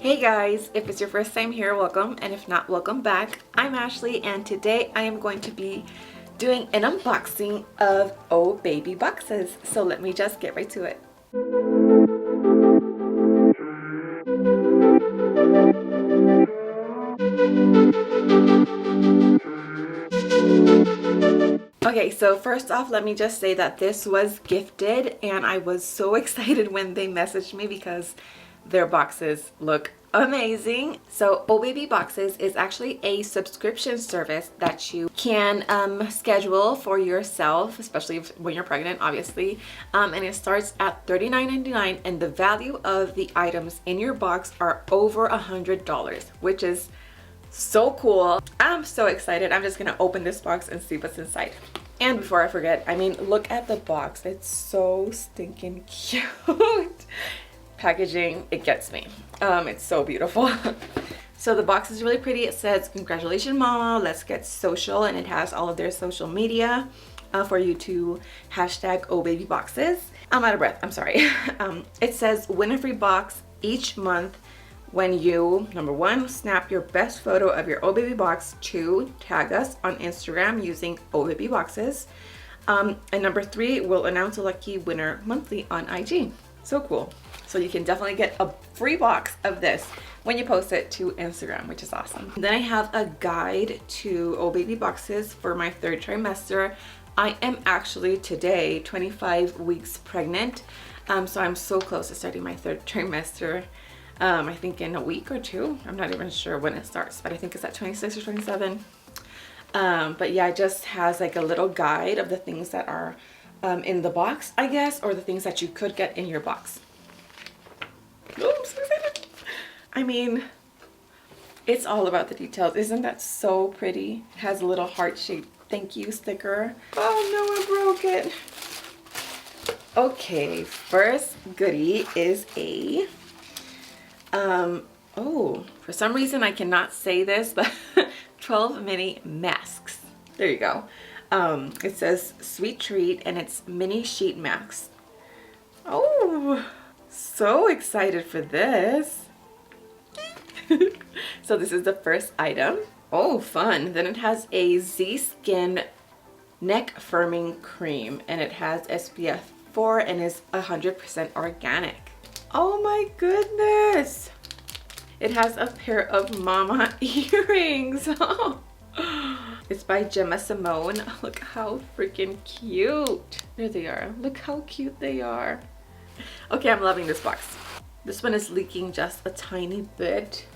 Hey guys, if it's your first time here, welcome, and if not, welcome back. I'm Ashley, and today I am going to be doing an unboxing of Oh Baby boxes. So let me just get right to it. Okay, so first off, let me just say that this was gifted, and I was so excited when they messaged me because their boxes look amazing. So Oh Baby Boxes is actually a subscription service that you can schedule for yourself, especially when you're pregnant, obviously. And it starts at $39.99, and the value of the items in your box are over $100, which is so cool. I'm so excited. I'm just gonna open this box and see what's inside. And before I forget, I mean, look at the box. It's so stinking cute. Packaging, it gets me. It's so beautiful. So the box is really pretty. It says, "Congratulations, Mama. Let's get social," and it has all of their social media for you to hashtag ohbabyboxes. I'm out of breath. I'm sorry. It says, "Win a free box each month when you, number one, snap your best photo of your Oh Baby box, 2, tag us on Instagram using ohbabyboxes, and number 3, we'll announce a lucky winner monthly on IG." So cool. So you can definitely get a free box of this when you post it to Instagram, which is awesome. Then I have a guide to Oh Baby boxes for my 3rd trimester. I am actually today 25 weeks pregnant, so I'm so close to starting my 3rd trimester. I think in a week or 2. I'm not even sure when it starts, but I think it's at 26 or 27. But yeah, it just has like a little guide of the things that are in the box, I guess, or the things that you could get in your box. Oh, I'm so excited. I mean, it's all about the details. Isn't that so pretty? It has a little heart-shaped thank you sticker. Oh no, I broke it. Okay, first goodie is a oh, for some reason I cannot say this, but 12 mini masks. There you go. It says "Sweet Treat," and it's mini sheet masks. Oh, so excited for this. So this is the first item. Oh, fun. Then it has a Z-Skin neck firming cream, and it has SPF 4 and is 100% organic. Oh my goodness. It has a pair of mama earrings. It's by Gemma Simone. Look how freaking cute. There they are. Look how cute they are. Okay, I'm loving this box. This one is leaking just a tiny bit.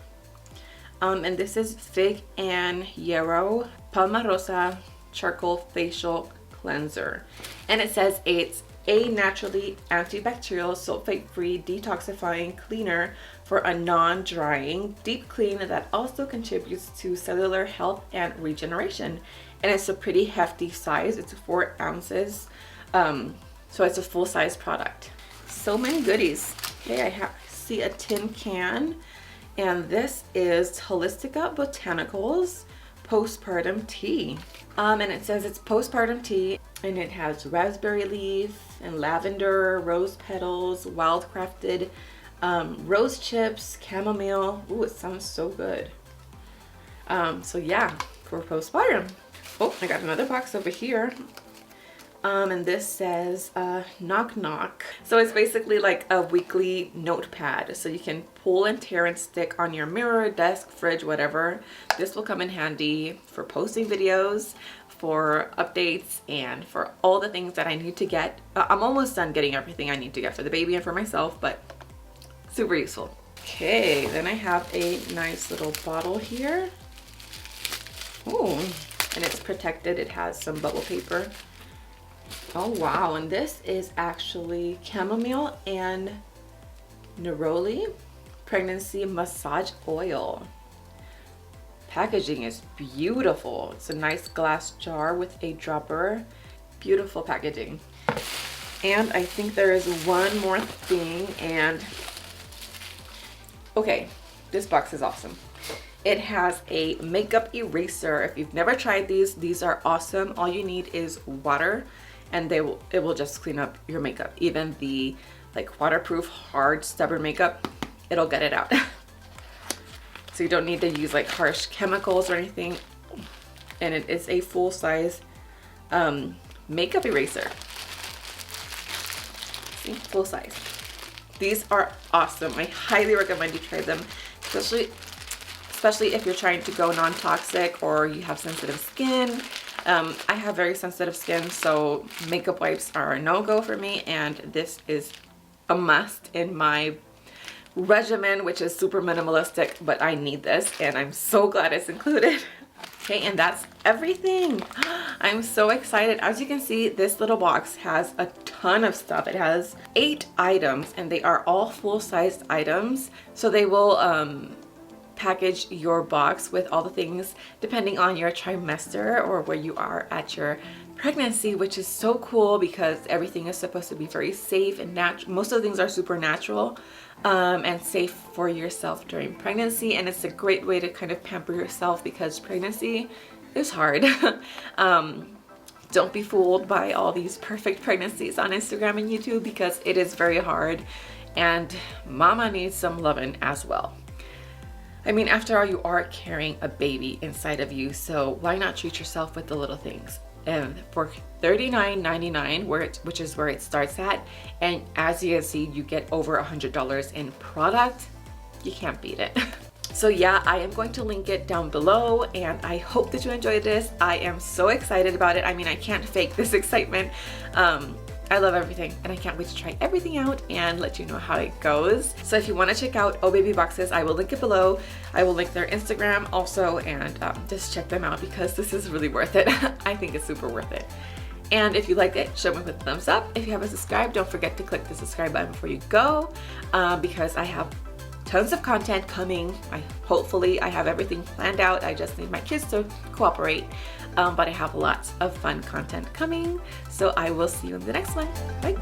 And this is Fig and Yarrow Palmarosa Charcoal Facial Cleanser. And it says it's a naturally antibacterial, sulfate-free, detoxifying cleaner for a non-drying deep clean that also contributes to cellular health and regeneration. And it's a pretty hefty size. It's 4 ounces. So it's a full-size product. So many goodies. Okay, I see a tin can, and this is Holistica Botanicals Postpartum Tea. And it says it's postpartum tea, and it has raspberry leaf and lavender, rose petals, wildcrafted rose chips, chamomile. Ooh, it sounds so good. So yeah, for postpartum. Oh, I got another box over here. And this says knock knock. So it's basically like a weekly notepad, so you can pull and tear and stick on your mirror, desk, fridge, whatever. This will come in handy for posting videos, for updates, and for all the things that I need to get. I'm almost done getting everything I need to get for the baby and for myself, but super useful. Okay, then I have a nice little bottle here. Ooh, and it's protected. It has some bubble paper. Oh wow, and this is actually chamomile and neroli pregnancy massage oil. Packaging is beautiful. It's a nice glass jar with a dropper. Beautiful packaging. And I think there is one more thing, and okay, this box is awesome. It has a makeup eraser. If you've never tried these are awesome. All you need is water, and it will just clean up your makeup. Even the like waterproof hard stubborn makeup, it'll get it out. so you don't need to use like harsh chemicals or anything. And it is a full-size makeup eraser. See, full size. These are awesome. I highly recommend you try them, especially if you're trying to go non-toxic or you have sensitive skin. I have very sensitive skin, so makeup wipes are a no-go for me, and this is a must in my regimen, which is super minimalistic, but I need this and I'm so glad it's included. Okay, and that's everything. I'm so excited. As you can see, this little box has a ton of stuff. It has 8 items and they are all full-sized items. So they will package your box with all the things depending on your trimester or where you are at your pregnancy, which is so cool because everything is supposed to be very safe and natural. Most of the things are super natural and safe for yourself during pregnancy, and it's a great way to kind of pamper yourself because pregnancy is hard. Don't be fooled by all these perfect pregnancies on Instagram and YouTube because it is very hard, and mama needs some loving as well. I mean, after all, you are carrying a baby inside of you, so why not treat yourself with the little things? And for $39.99, which is where it starts at, and as you can see, you get over $100 in product. You can't beat it. So yeah, I am going to link it down below, and I hope that you enjoyed this. I am so excited about it. I mean, I can't fake this excitement. I love everything, and I can't wait to try everything out and let you know how it goes. So if you want to check out Oh Baby Boxes, I will link it below. I will link their Instagram also, and just check them out because this is really worth it. I think it's super worth it. And if you liked it, show me with a thumbs up. If you haven't subscribed, don't forget to click the subscribe button before you go because I have tons of content coming. Hopefully I have everything planned out. I just need my kids to cooperate. But I have lots of fun content coming. So I will see you in the next one. Bye.